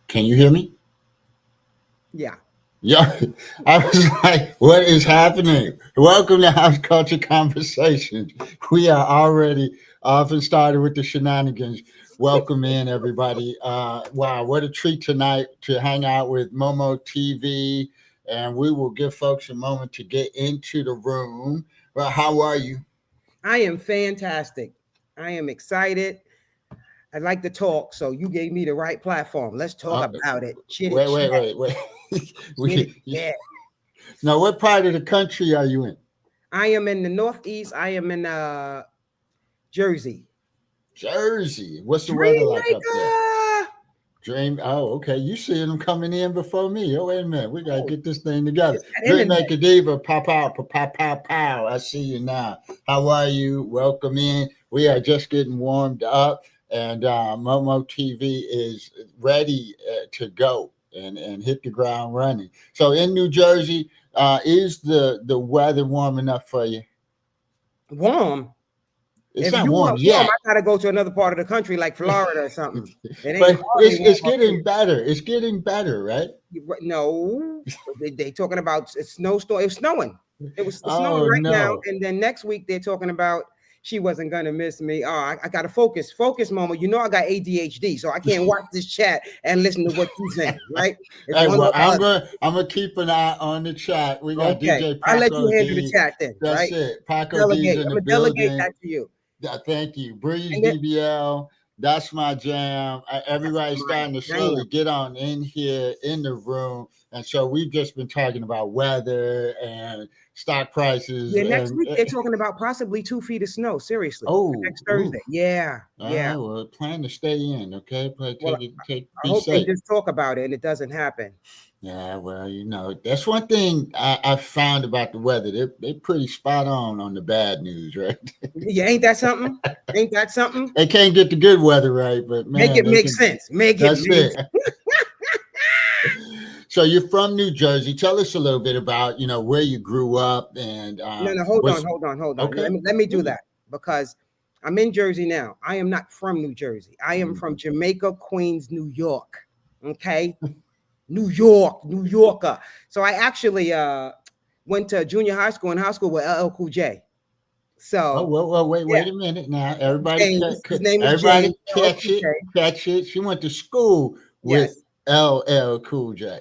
Can you hear me? Yeah. Yeah, I was like, what is happening? Welcome to House Culture Conversations. We are already off and started with the shenanigans. Welcome in, everybody. Wow, what a treat tonight to hang out with MOMO TV. And we will give folks a moment to get into the room. Well, how are you? I am fantastic. I am excited. I like to talk, so you gave me the right platform. Let's talk Uh, about it. Chitty wait, wait, chat, wait, wait. chitty we, chat. now, what part of the country are you in? I am in the Northeast. I am in Jersey. Jersey. What's the weather like up there? Dreammaker. Dream. Oh, okay. You seeing them coming in before me. Oh, wait a minute. We gotta Oh, get this thing together. it's that Dream internet. Maker Diva. Pow pow pow pow pow pow. I see you now. How are you? Welcome in. We are just getting warmed up, and Momo TV is ready to go and hit the ground running. So in New Jersey, is the weather warm enough for you? Warm. It's If not you warm want warm, yet, I gotta go to another part of the country like Florida or something. It ain't but hardly it's warm up getting here. better. It's getting better, right? No, they talking about it's snowstorm. It's snowing. It's snowing Oh right now, no. and then next week they're talking about she wasn't gonna miss me. Oh, I gotta focus, moment. You know I got ADHD, so I can't watch this chat and listen to what you're saying. Right? It's Hey, one well, or the other. I'm gonna keep an eye on the chat. We got Okay, DJ I'll let you Paco handle the D. chat then. That's Right? it. Paco D's Delegate. in I'm the gonna delegate building. that to you. Thank you. Breeze And then DBL. That's my jam. that's Everybody's my starting to jam. slowly get on in here in the room, and so we've just been talking about weather and stock prices Yeah, next and week they're talking about possibly 2 feet of snow. Seriously, oh, next ooh. Thursday. Yeah, All yeah. right. Well, plan to stay in. Okay. Well, Take it. Take. I Be hope they safe. just talk about it and it doesn't happen. Yeah, well, that's one thing I found about the weather. They're pretty spot on the bad news, right? Yeah, ain't that something? Ain't that something? They can't get the good weather right, but Make man, it they make can. sense. Make it That's make it. sense. So you're from New Jersey. Tell us a little bit about where you grew up and No, no, what's hold on. okay. Let me do Yeah. that because I'm in Jersey now. I am not from New Jersey. I am from Mhm. Jamaica, Queens, New York. Okay, New York, New Yorker. So I actually went to junior high school and high school with LL Cool J. Oh So well, yeah, wait a minute now. Everybody, James. His name is everybody James. LL catch Cool it, J. catch it. She went to school with Yes. LL Cool J.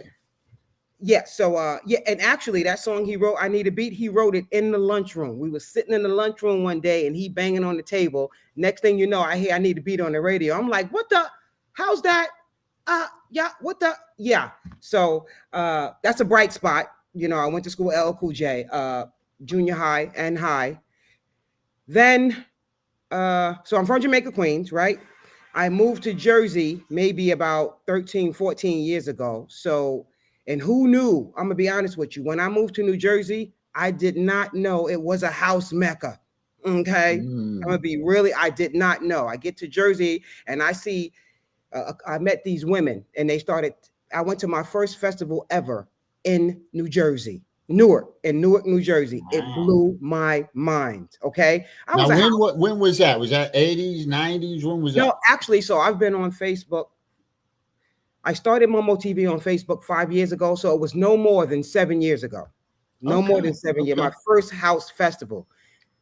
Yeah, so yeah, and actually that song he wrote, I Need a Beat, he wrote it in the lunchroom. We were sitting in the lunchroom one day and he banging on the table. Next thing you know, I hear I Need a Beat on the radio. I'm like, what the how's that? Yeah, what the yeah. So that's a bright spot. I went to school with L Cool J, junior high and high. Then so I'm from Jamaica, Queens, right? I moved to Jersey maybe about 13, 14 years ago. So, and who knew? I'm gonna be honest with you. When I moved to New Jersey, I did not know it was a house mecca. Okay. I'm gonna Mm. be really, I did not know. I get to Jersey and I see, I met these women and they started, I went to my first festival ever in New Jersey. Newark, New Jersey. It Wow. blew my mind. Okay. I was Now, a when was that? Was that 80s, 90s? When was No, that? actually, so I've been on Facebook. I started Momo TV on Facebook 5 years ago, so it was no more than 7 years ago. No more than Okay, 7 years. okay. My first house festival.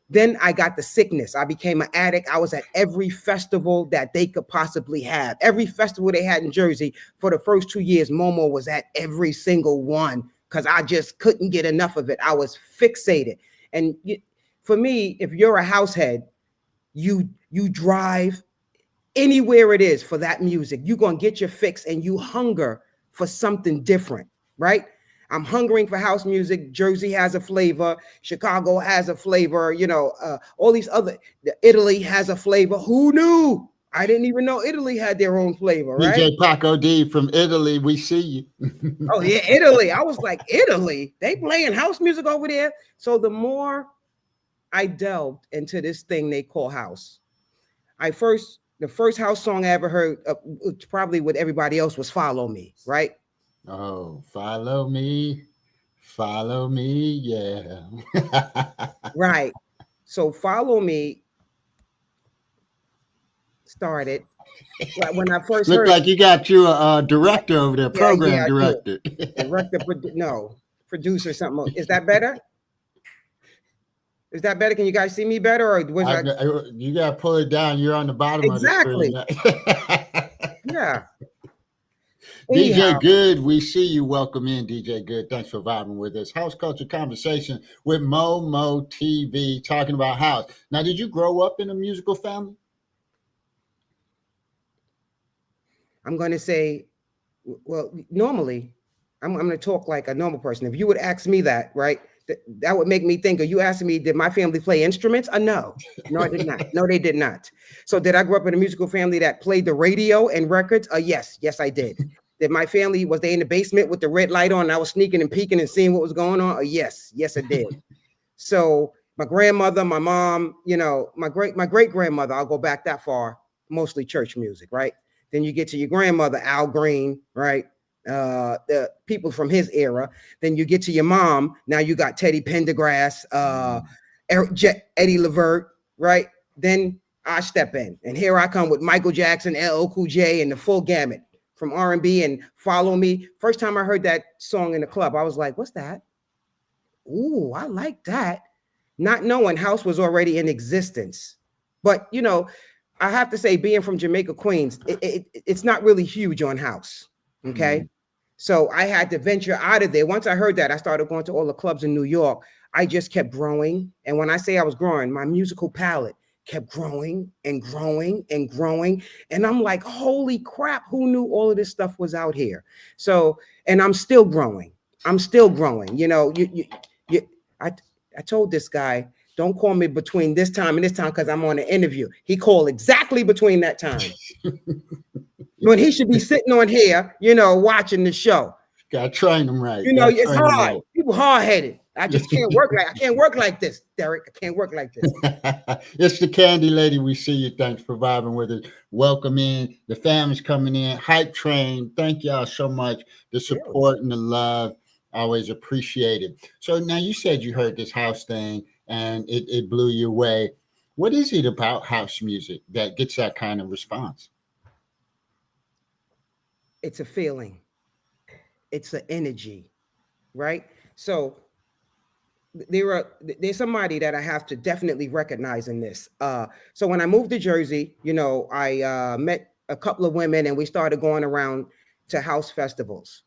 Then I got the sickness. I became an addict. I was at every festival that they could possibly have. Every festival they had in Jersey for the first 2 years, Momo was at every single one because I just couldn't get enough of it. I was fixated. And for me, if you're a house head, you drive anywhere it is for that music. You're going to get your fix and you hunger for something different, right? I'm hungering for house music. Jersey has a flavor. Chicago has a flavor. All these other, Italy has a flavor. Who knew? I didn't even know Italy had their own flavor, right? DJ Paco D from Italy, we see Oh, you. yeah, Italy. I was like, Italy? They playing house music over there? So the more I delved into this thing they call house, the first house song I ever heard, probably what everybody else was "Follow Me," right? Oh, follow me, yeah. Right. So "Follow Me" started. When I first Look heard it, like you got you a director over there, yeah, program I do. director. Director, no, producer, something. Is that better? Is that better? Can you guys see me better, or was I You got to pull it down. You're on the bottom of the screen. exactly? Yeah. DJ Anyhow, Good, we see you. Welcome in, DJ Good. Thanks for vibing with us. House Culture Conversation with MOMO TV, talking about house. Now, did you grow up in a musical family? I'm going to say, well, normally, I'm going to talk like a normal person. If you would ask me that, right, that would make me think, are you asking me, did my family play instruments? No. No, I did not. No, they did not. So did I grow up in a musical family that played the radio and records? Yes. Yes, I did. Did my family, was they in the basement with the red light on and I was sneaking and peeking and seeing what was going on? Yes. Yes, I did. So my grandmother, my mom, my great grandmother, I'll go back that far, mostly church music, right? Then you get to your grandmother, Al Green, right? The people from his era. Then you get to your mom. Now you got Teddy Pendergrass, Eddie Levert, right? Then I step in, and here I come with Michael Jackson, LL Cool J, and the full gamut from R&B and Follow Me. First time I heard that song in the club, I was like, "What's that? Ooh, I like that." Not knowing house was already in existence, but I have to say, being from Jamaica, Queens, it's not really huge on house. Okay. Mm-hmm. So I had to venture out of there. Once I heard that, I started going to all the clubs in New York. I just kept growing. And when I say I was growing, my musical palette kept growing and growing and growing. And I'm like, holy crap, who knew all of this stuff was out here? So, and I'm still growing. I'm still growing. I told this guy, don't call me between this time and this time because I'm on an interview. He called exactly between that time. When he should be sitting on here, watching the show. Gotta train them right. It's hard. Right. People hard-headed. I just can't work like this, Derek. I can't work like this. It's the Candy Lady. We see you. Thanks for vibing with us. Welcome in. The family's coming in. Hype train. Thank y'all so much. The support and the love. Always appreciated. So now you said you heard this house thing and it blew you away. What is it about house music that gets that kind of response? It's a feeling. It's an energy, right? So there's somebody that I have to definitely recognize in this. So when I moved to Jersey, I met a couple of women and we started going around to house festivals.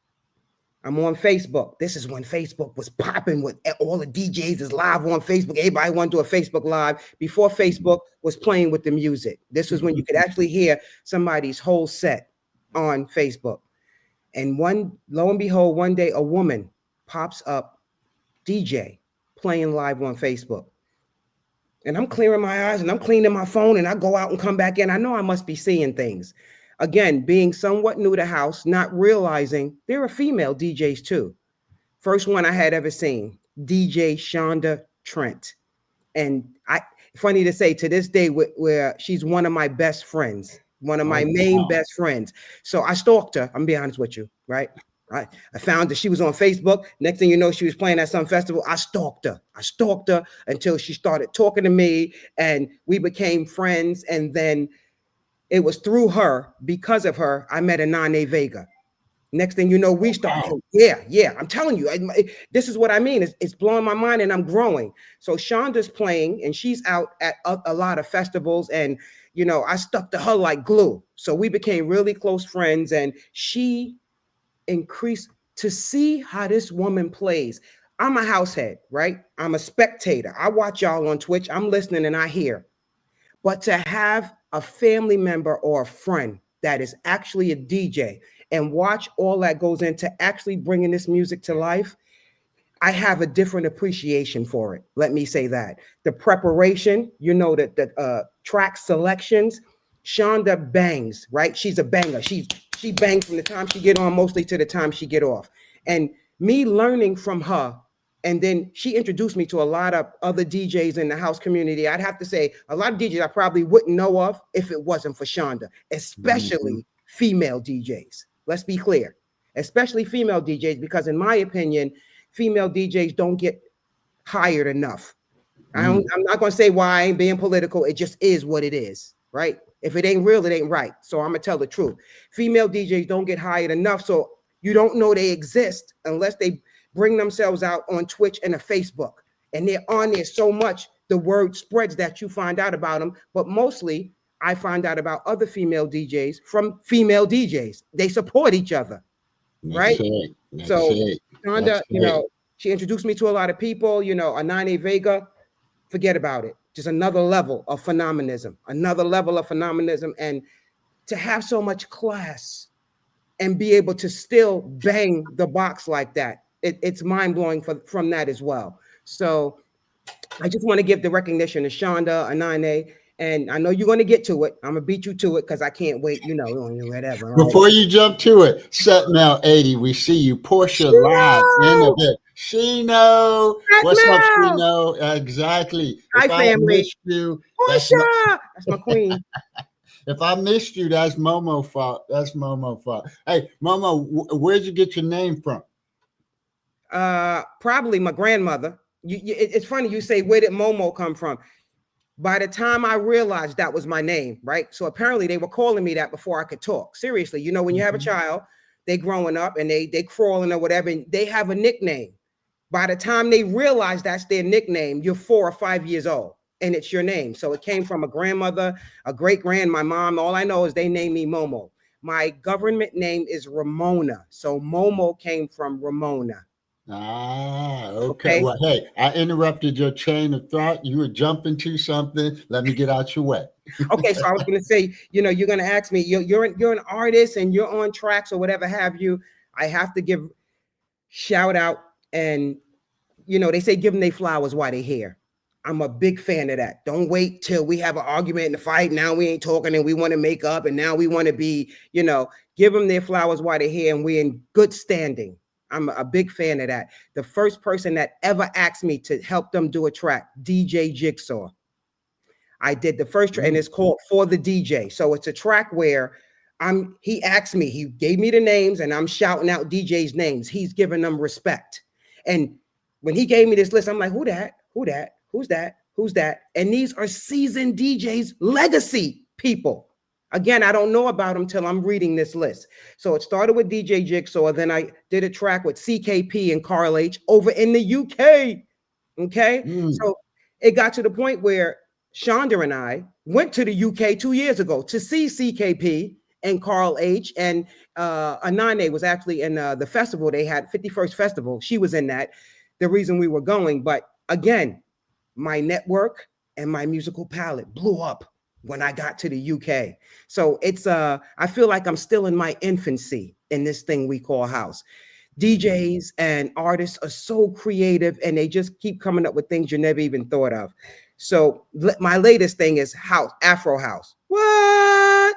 I'm on Facebook. This is when Facebook was popping with all the DJs is live on Facebook. Everybody wanted to do a Facebook Live before Facebook was playing with the music. This was when you could actually hear somebody's whole set on Facebook. And lo and behold, one day a woman pops up, DJ, playing live on Facebook. And I'm clearing my eyes and I'm cleaning my phone and I go out and come back in. I know I must be seeing things. Again, being somewhat new to house, not realizing there are female DJs too. First one I had ever seen, DJ Shonda Trent. And funny to say, to this day, where she's one of my best friends, one of my main best friends. So I stalked her. I'm being honest with you, right? I found that she was on Facebook. Next thing you know, she was playing at some festival. I stalked her until she started talking to me and we became friends. And then it was through her, because of her, I met Anane Vega. Next thing you know, we started. Wow. Yeah. I'm telling you, this is what I mean. It's blowing my mind and I'm growing. So Shonda's playing and she's out at a lot of festivals and, I stuck to her like glue. So we became really close friends and she increased to see how this woman plays. I'm a house head, right? I'm a spectator. I watch y'all on Twitch. I'm listening and I hear. But to have a family member or a friend that is actually a DJ and watch all that goes into actually bringing this music to life, I have a different appreciation for it. Let me say that. The preparation, the track selections, Shonda bangs, right? She's a banger. She bangs from the time she get on mostly to the time she get off. And me learning from her, and then she introduced me to a lot of other DJs in the house community. I'd have to say a lot of DJs I probably wouldn't know of if it wasn't for Shonda, especially female DJs. Let's be clear, especially female DJs, because in my opinion, female DJs don't get hired enough. I'm not going to say why I ain't being political. It just is what it is. right? If it ain't real, it ain't right. So I'm gonna tell the truth. Female DJs don't get hired enough, so you don't know they exist unless they bring themselves out on Twitch and a Facebook, and they're on there so much the word spreads that you find out about them. But mostly, I find out about other female DJs from female DJs. They support each other, right? That's it. That's So it. Shonda, That's it. she introduced me to a lot of people. Anane Vega, forget about it. Just another level of phenomenism, and to have so much class and be able to still bang the box like that, it's mind-blowing from that as well. So I just want to give the recognition to Shonda, Anane, and I know you're going to get to it. I'm going to beat you to it because I can't wait, whatever. Right? Before you jump to it, Setmel 80, we see you. Portia live in the bit. Shino, what's up, Shino? Exactly. Hi, If I family. missed you, Portia, that's my queen. if I missed you, that's Momo fault. That's Momo fault. Hey, Momo, where'd you get your name from? Probably my grandmother. It's funny you say, where did Momo come from? By the time I realized that was my name, right? So apparently they were calling me that before I could talk. Seriously, when you have a child, they growing up and they crawling or whatever, and they have a nickname. By the time they realize that's their nickname, you're 4 or 5 years old and it's your name. So it came from a grandmother, a great-grand, my mom. All I know is they named me Momo. My government name is Ramona. So Momo came from Ramona. Ah, okay. Well, hey, I interrupted your chain of thought. You were jumping to something. Let me get out your way. Okay, so I was going to say, you're going to ask me, you're an artist and you're on tracks or whatever have you. I have to give shout out, and they say give them their flowers while they're here. I'm a big fan of that. Don't wait till we have an argument and a fight. Now we ain't talking and we want to make up and now we want to be, give them their flowers while they're here and we're in good standing. I'm a big fan of that. The first person that ever asked me to help them do a track, DJ Jigsaw. I did the first track, and it's called For the DJ. So it's a track where he asked me, he gave me the names, and I'm shouting out DJ's names. He's giving them respect. And when he gave me this list, I'm like, who that? Who that? Who's that? Who's that? And these are seasoned DJs, legacy people. Again, I don't know about them till I'm reading this list. So it started with DJ Jigsaw. Then I did a track with CKP and Carl H over in the UK. Okay. So it got to the point where Shonda and I went to the UK 2 years ago to see CKP and Carl H. And Anane was actually in the festival. They had 51st Festival. She was in that. The reason we were going. But again, my network and my musical palette blew up when I got to the UK. So it's I feel like I'm still in my infancy in this thing we call house. DJs and artists are so creative and they just keep coming up with things you never even thought of. So my latest thing is house, Afro house. What?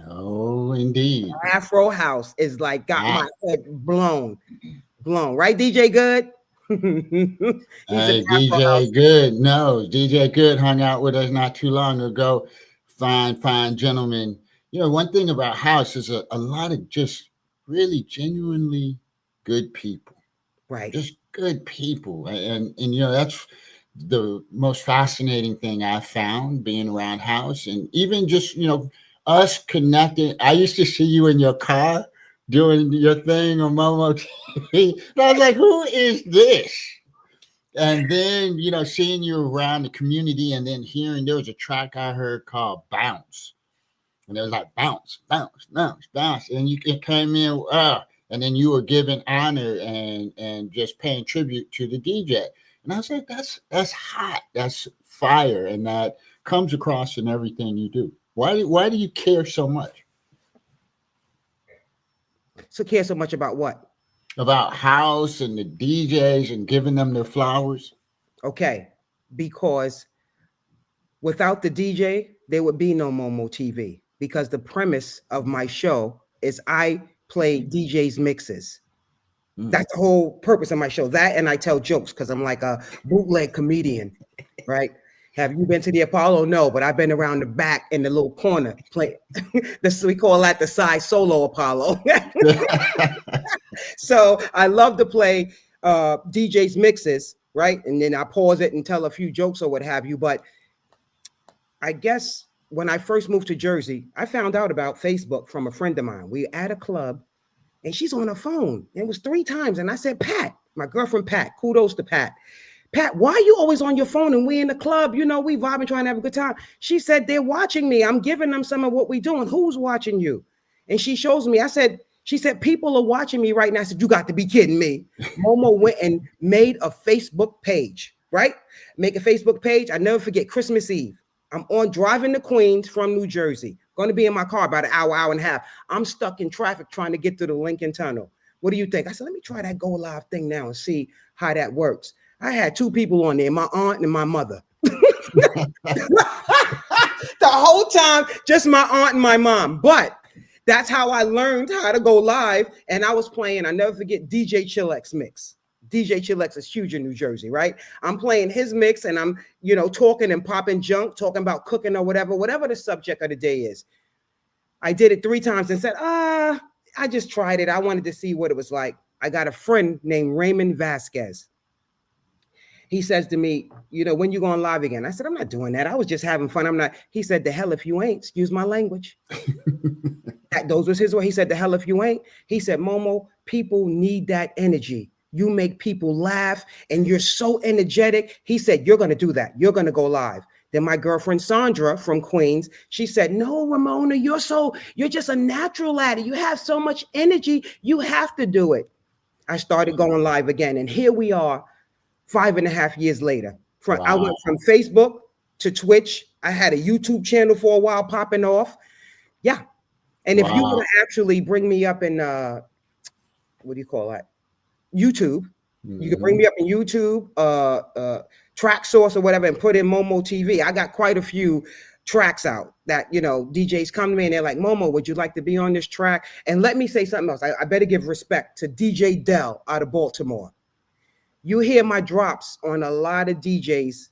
Oh, indeed. Afro house is like got my head blown. Right, DJ Good? Hey, DJ Good. No, DJ Good hung out with us not too long ago. Fine gentleman. One thing about house is a lot of just really genuinely good people. Right. Just good people. And that's the most fascinating thing I found being around house, and even just, us connecting. I used to see you in your car doing your thing on Momo TV. And I was like, who is this? And then, seeing you around the community and then hearing there was a track I heard called Bounce. And it was like bounce, bounce, bounce, bounce. And you came in, and then you were giving honor and just paying tribute to the DJ. And I was like, that's hot. That's fire. And that comes across in everything you do. Why do you care so much? So care so much about what? About house and the DJs and giving them their flowers? Okay, because without the DJ, there would be no Momo TV, because the premise of my show is I play DJs mixes. That's the whole purpose of my show. That, and I tell jokes because I'm like a bootleg comedian, right? Have you been to the Apollo? No, but I've been around the back in the little corner play. We call that the side solo Apollo. So I love to play DJs mixes, right? And then I pause it and tell a few jokes or what have you. But I guess when I first moved to Jersey, I found out about Facebook from a friend of mine. We at a club and she's on her phone. It was 3 times. And I said, Pat, my girlfriend, Pat, kudos to Pat. Pat, why are you always on your phone and we in the club? You know, we vibing, trying to have a good time. She said, they're watching me. I'm giving them some of what we're doing. Who's watching you? And she shows me. She said, people are watching me right now. I said, you got to be kidding me. Momo went and made a Facebook page, right? Make a Facebook page. I never forget Christmas Eve. I'm driving to Queens from New Jersey. Going to be in my car about an hour, hour and a half. I'm stuck in traffic trying to get through the Lincoln Tunnel. What do you think? I said, let me try that go live thing now and see how that works. I had 2 people on there, my aunt and my mother. The whole time, just my aunt and my mom. But that's how I learned how to go live. And I was playing, I never forget, DJ Chillax mix. DJ Chillax is huge in New Jersey, right? I'm playing his mix and I'm, talking and popping junk, talking about cooking or whatever the subject of the day is. I did it 3 times and said, I just tried it. I wanted to see what it was like. I got a friend named Raymond Vasquez. He says to me, when you going live again? I said, I'm not doing that. I was just having fun. I'm not. He said, the hell if you ain't, excuse my language. Those was his way. He said, the hell if you ain't. He said, Momo, people need that energy. You make people laugh and you're so energetic. He said, you're going to do that. You're going to go live. Then my girlfriend, Sandra from Queens, she said, no, Ramona, you're just a natural at it. You have so much energy. You have to do it. I started going live again. And here we are 5.5 years later. Wow. I went from Facebook to Twitch. I had a YouTube channel for a while popping off. Yeah. And if you want to actually bring me up in, what do you call that? YouTube. You can bring me up in YouTube, Track Source or whatever, and put in Momo TV. I got quite a few tracks out that, DJs come to me and they're like, Momo, would you like to be on this track? And let me say something else. I better give respect to DJ Dell out of Baltimore. You hear my drops on a lot of DJs,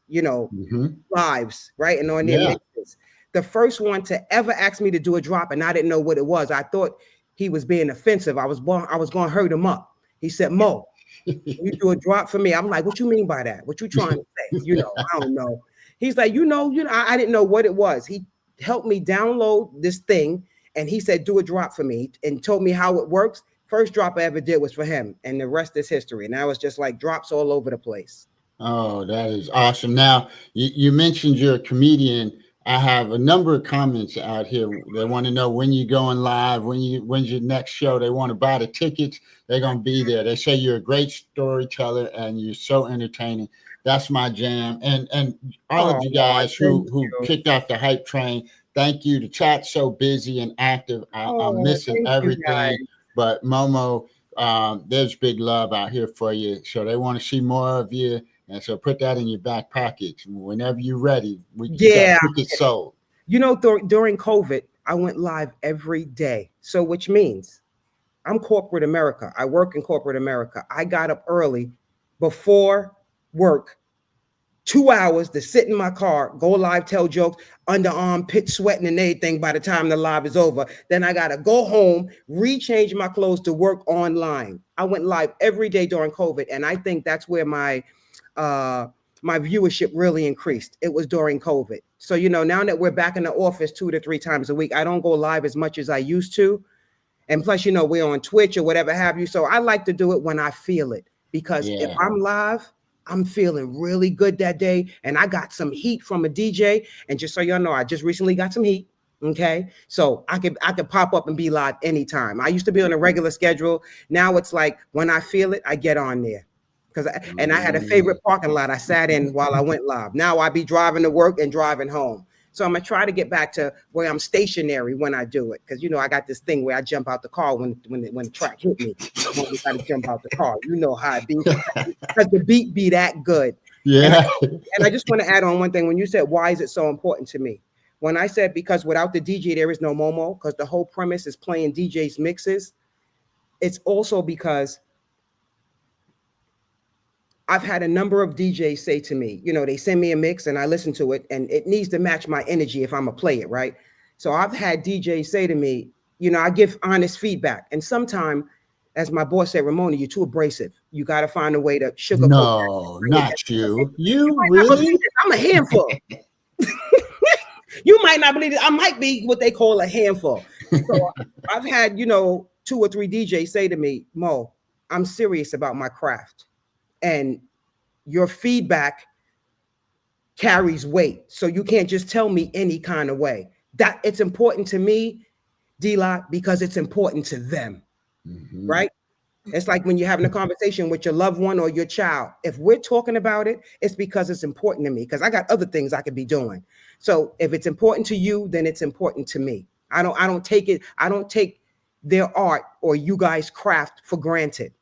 lives, right? And on their mixes. The first one to ever ask me to do a drop, and I didn't know what it was. I thought he was being offensive. I was going to hurt him up. He said, Mo, you do a drop for me. I'm like, what you mean by that? What you trying to say? I don't know. He's like, I didn't know what it was. He helped me download this thing. And he said, do a drop for me and told me how it works. First drop I ever did was for him. And the rest is history. And I was just like drops all over the place. Oh, that is awesome. Now, you mentioned you're a comedian. I have a number of comments out here. They want to know when you're going live, when's your next show. They want to buy the tickets. They're going to be there. They say you're a great storyteller and you're so entertaining. That's my jam. And all of you guys who kicked off the hype train, thank you. The chat's so busy and active. I'm missing everything. But Momo, there's big love out here for you. So they want to see more of you. And so put that in your back pocket. Whenever you're ready, we can get tickets sold. During COVID, I went live every day. So which means I'm corporate America. I work in corporate America. I got up early before work, 2 hours to sit in my car, go live, tell jokes, underarm, pit sweating and everything by the time the live is over. Then I got to go home, rechange my clothes to work online. I went live every day during COVID. And I think that's where my viewership really increased. It was during COVID. So, now that we're back in the office 2 to 3 times a week, I don't go live as much as I used to. And plus, we're on Twitch or whatever have you. So I like to do it when I feel it, because if I'm live, I'm feeling really good that day. And I got some heat from a DJ. And just so y'all know, I just recently got some heat. Okay. So I could pop up and be live anytime. I used to be on a regular schedule. Now it's like when I feel it, I get on there. And I had a favorite parking lot I sat in while I went live. Now I be driving to work and driving home. So I'm going to try to get back to where I'm stationary when I do it. Because, I got this thing where I jump out the car when the track hit me. I want to try to jump out the car. You know how it be. Because the beat be that good. Yeah. And I just want to add on one thing. When you said, why is it so important to me? When I said, because without the DJ, there is no Momo, because the whole premise is playing DJ's mixes. It's also because I've had a number of DJs say to me, they send me a mix and I listen to it and it needs to match my energy if I'm gonna play it, right? So I've had DJs say to me, I give honest feedback. And sometimes, as my boss said, Ramona, you're too abrasive. You got to find a way to sugarcoat. No, not you. You really? I'm a handful. You might not believe it. I might be what they call a handful. So I've had, 2 or 3 DJs say to me, Mo, I'm serious about my craft. And your feedback carries weight. So you can't just tell me any kind of way. That it's important to me, D-Lot, because it's important to them. Mm-hmm. Right? It's like when you're having a conversation with your loved one or your child. If we're talking about it, it's because it's important to me, because I got other things I could be doing. So if it's important to you, then it's important to me. I don't take their art or you guys' craft for granted.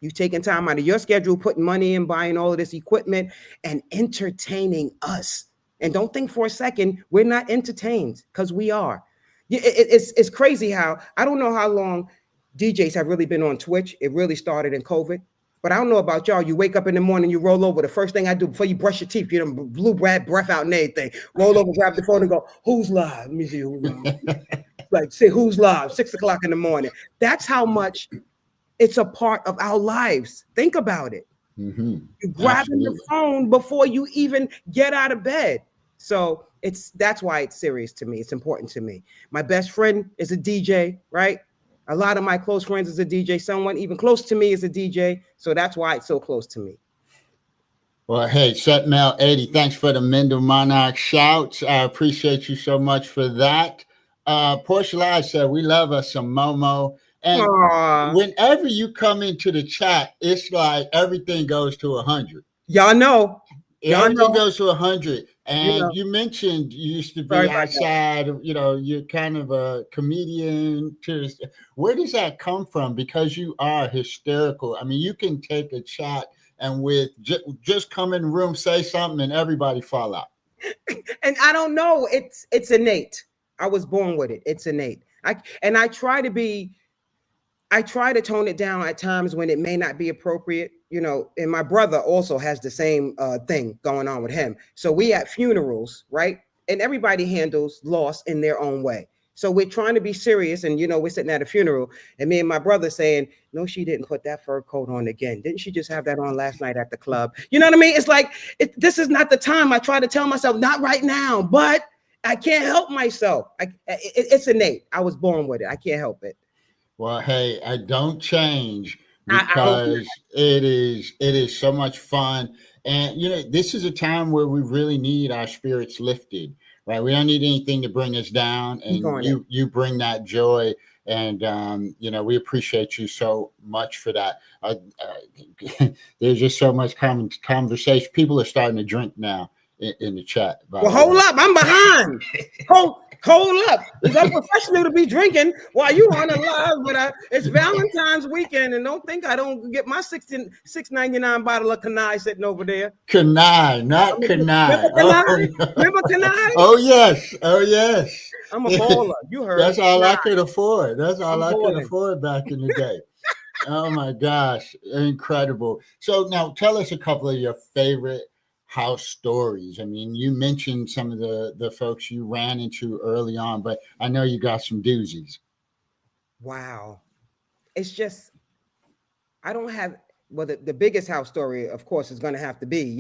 You've taken time out of your schedule, putting money in, buying all of this equipment and entertaining us. And don't think for a second we're not entertained, because we are. It's crazy how, I don't know how long DJs have really been on Twitch. It really started in COVID. But I don't know about y'all. You wake up in the morning, you roll over. The first thing I do before you brush your teeth, blue breath out and everything. Roll over, grab the phone and go, who's live? Let me see who's live. Like, say, who's live? 6 o'clock in the morning. That's how much it's a part of our lives. Think about it. Mm-hmm. You're grabbing the phone before you even get out of bed. So that's why it's serious to me. It's important to me. My best friend is a DJ, right? A lot of my close friends is a DJ. Someone even close to me is a DJ. So that's why it's so close to me. Well, hey, Setmel 80, thanks for the Mendel Monarch shouts. I appreciate you so much for that. Portia Live said, we love us some Momo. And whenever you come into the chat, it's like everything goes to 100. Y'all know. Everything goes to 100. And you mentioned you used to be outside, you're kind of a comedian. Where does that come from? Because you are hysterical. I mean, you can take a chat and with just come in the room, say something, and everybody fall out. And I don't know. It's innate. I was born with it. It's innate. I try to tone it down at times when it may not be appropriate, and my brother also has the same thing going on with him. So we at funerals, right? And everybody handles loss in their own way. So we're trying to be serious, and we're sitting at a funeral, and me and my brother saying, no, she didn't put that fur coat on again. Didn't she just have that on last night at the club? You know what I mean? It's like, this is not the time. I try to tell myself, not right now, but I can't help myself. It's innate. I was born with it. I can't help it. Well, hey, I don't change, because it is so much fun. And, this is a time where we really need our spirits lifted, right? We don't need anything to bring us down. And you bring that joy. And, we appreciate you so much for that. There's just so much conversation. People are starting to drink now in the chat. Well, hold up. I'm behind. Hold up. It's unprofessional to be drinking while you on a live, but it's Valentine's weekend, and don't think I don't get my $6.99 bottle of Canai sitting over there. Canai, not Canai. Remember Canai? Oh, yes. Oh, yes. I'm a baller. You heard. That's all I could afford. That's all I could afford back in the day. Oh, my gosh. Incredible. So now tell us a couple of your favorite house stories. I mean, you mentioned some of the folks you ran into early on, but I know you got some doozies. Wow. It's just, I don't have, well, the biggest house story, of course, is going to have to be,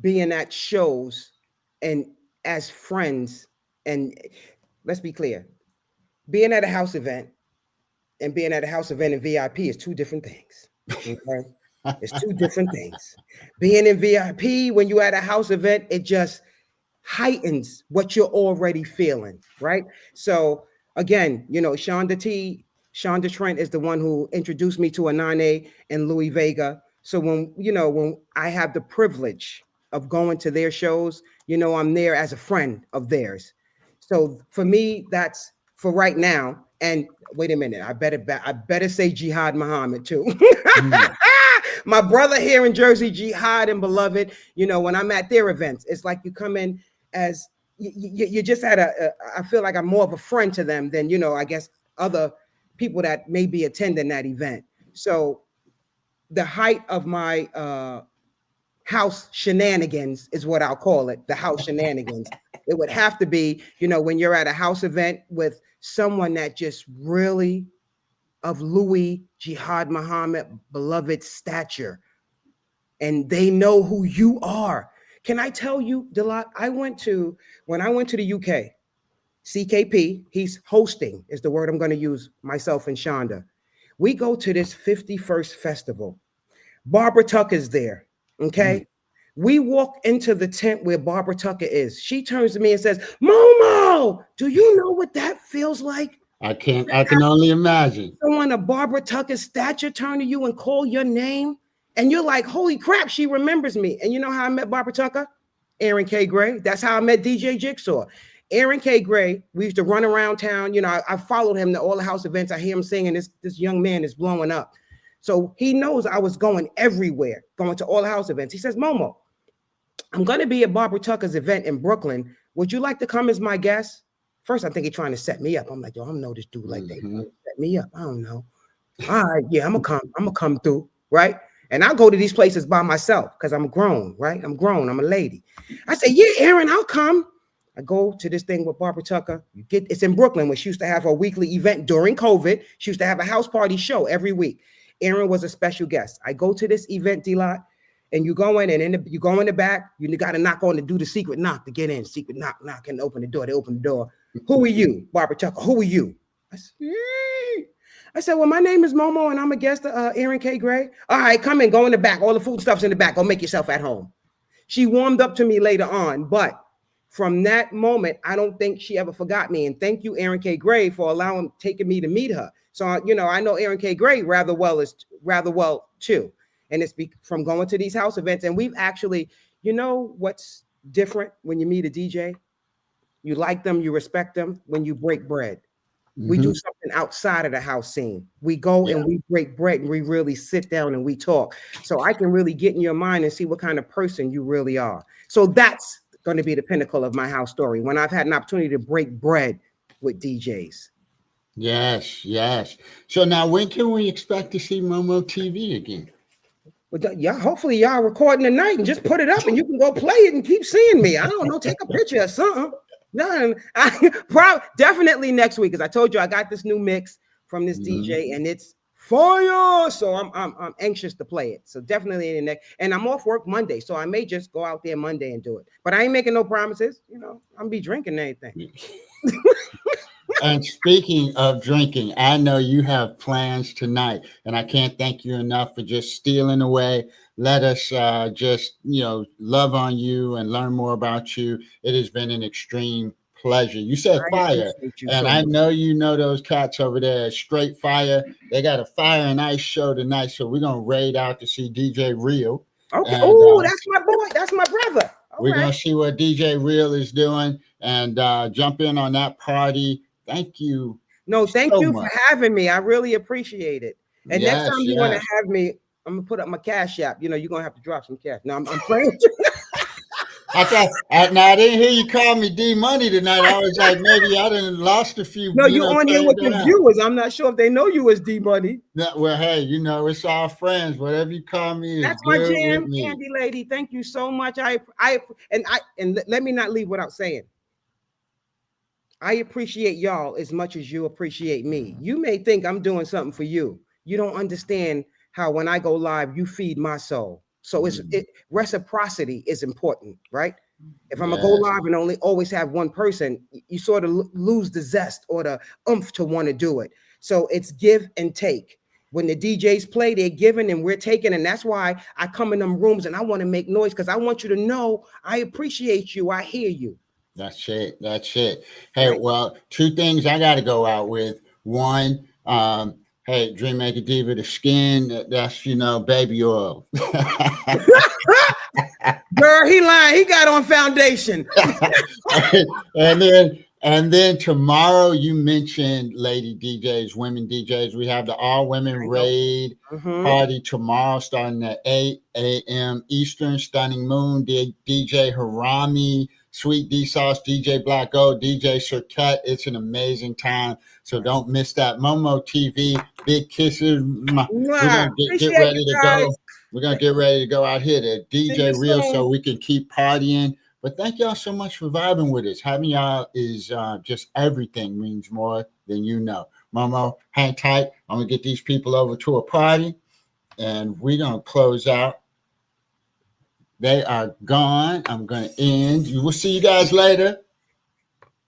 being at shows and as friends. And let's be clear, being at a house event and being at a house event in VIP is 2 different things. Okay. It's 2 different things. Being in VIP when you're at a house event, it just heightens what you're already feeling, right? So again, Shonda Trent is the one who introduced me to Anane and Louis Vega. So when I have the privilege of going to their shows, I'm there as a friend of theirs. So for me, that's for right now. And wait a minute, I better say Jihad Muhammad too. My brother here in Jersey, Jihad and Beloved, when I'm at their events, it's like you come in as you just had I feel like I'm more of a friend to them than, I guess other people that may be attending that event. So the height of my house shenanigans is what I'll call it, the house shenanigans. It would have to be, when you're at a house event with someone that just really of Louis, Jihad Muhammad, Beloved stature, and they know who you are. Can I tell you, Delot? When I went to the UK, CKP, he's hosting, is the word I'm going to use, myself and Shonda. We go to this 51st festival. Barbara Tucker's there. Okay. We walk into the tent where Barbara Tucker is. She turns to me and says, Momo, do you know what that feels like? I can only imagine. Someone of Barbara Tucker's stature turn to you and call your name. And you're like, holy crap, she remembers me. And you know how I met Barbara Tucker? Aaron K. Gray. That's how I met DJ Jigsaw. Aaron K. Gray, we used to run around town. You know, I followed him to all the house events. I hear him singing, this young man is blowing up. So he knows I was going everywhere, going to all the house events. He says, Momo, I'm going to be at Barbara Tucker's event in Brooklyn. Would you like to come as my guest? First, I think he's trying to set me up. I'm like, yo, I don't know this dude like that. Set me up. I don't know. All right, yeah, I'm going to come through, right? And I'll go to these places by myself because I'm grown, right? I'm grown. I'm a lady. I say, yeah, Aaron, I'll come. I go to this thing with Barbara Tucker. It's in Brooklyn, where she used to have her weekly event during COVID. She used to have a house party show every week. Aaron was a special guest. I go to this event, D-Lot, and you go in, and you go in the back. You got to knock on to do the secret knock to get in. Secret knock, and open the door. They open the door. Who are you, Barbara Tucker? Who are you? I said, well, my name is Momo, and I'm a guest of Aaron K. Gray. All right, come in, go in the back. All the food stuff's in the back. Go make yourself at home. She warmed up to me later on, but from that moment, I don't think she ever forgot me. And thank you, Aaron K. Gray, for taking me to meet her. So, you know, I know Aaron K. Gray rather well too. And it's from going to these house events. And we've actually, you know, what's different when you meet a DJ? You like them, you respect them when you break bread. We do something outside of the house scene. We go and we break bread and we really sit down and we talk. So I can really get in your mind and see what kind of person you really are. So that's going to be the pinnacle of my house story, when I've had an opportunity to break bread with DJs. Yes, yes. So now when can we expect to see MOMO TV again? Well, yeah, hopefully y'all recording tonight and just put it up and you can go play it and keep seeing me. I don't know, take a picture or something. No, definitely next week, because I told you I got this new mix from this DJ and it's fire. So I'm anxious to play it. So definitely in the next, and I'm off work Monday, so I may just go out there Monday and do it. But I ain't making no promises. You know, I'm be drinking anything. And speaking of drinking, I know you have plans tonight, and I can't thank you enough for just stealing away. Let us just, you know, love on you and learn more about you. It has been an extreme pleasure. You said fire, and I know you know those cats over there at Straight Fire. They got a fire and ice show tonight, so we're gonna raid out to see DJ Real. Okay. Oh, that's my boy. That's my brother. We're gonna see what DJ Real is doing and jump in on that party. Thank you. No, thank you for having me. I really appreciate it. And next time you want to have me, I'm gonna put up my cash app. You know, you're gonna have to drop some cash. No, I'm playing. I didn't hear you call me D Money tonight. I was like, maybe I done lost a few. No, you're on here with the viewers. I'm not sure if they know you as D Money. No, well, hey, you know, it's our friends. Whatever you call me, that's my jam, Candy Lady. Thank you so much. And let me not leave without saying, I appreciate y'all as much as you appreciate me. You may think I'm doing something for you. You don't understand how when I go live, you feed my soul. So reciprocity is important, right? If I'm gonna go live and always have one person, you sort of lose the zest or the oomph to want to do it. So it's give and take. When the DJs play, they're giving and we're taking. And that's why I come in them rooms and I want to make noise, because I want you to know I appreciate you. I hear you. That's it. That's it. Hey, well, two things I got to go out with. One, hey, Dream Maker Diva, the skin, that's, you know, baby oil. Girl, he lying. He got on foundation. and then tomorrow you mentioned lady DJs, women DJs. We have the all women raid party tomorrow starting at 8 a.m. Eastern. Stunning Moon, DJ Harami, Sweet D Sauce, DJ Black Gold, DJ Circuit. It's an amazing time. So don't miss that. MOMO TV, big kisses. We're gonna get ready to go. We're gonna get ready to go out here to DJ Real so we can keep partying. But thank y'all so much for vibing with us. Having y'all is just everything, means more than you know. Momo, hang tight. I'm gonna get these people over to a party, and we're gonna close out They are gone. I'm going to end. You will see you guys later.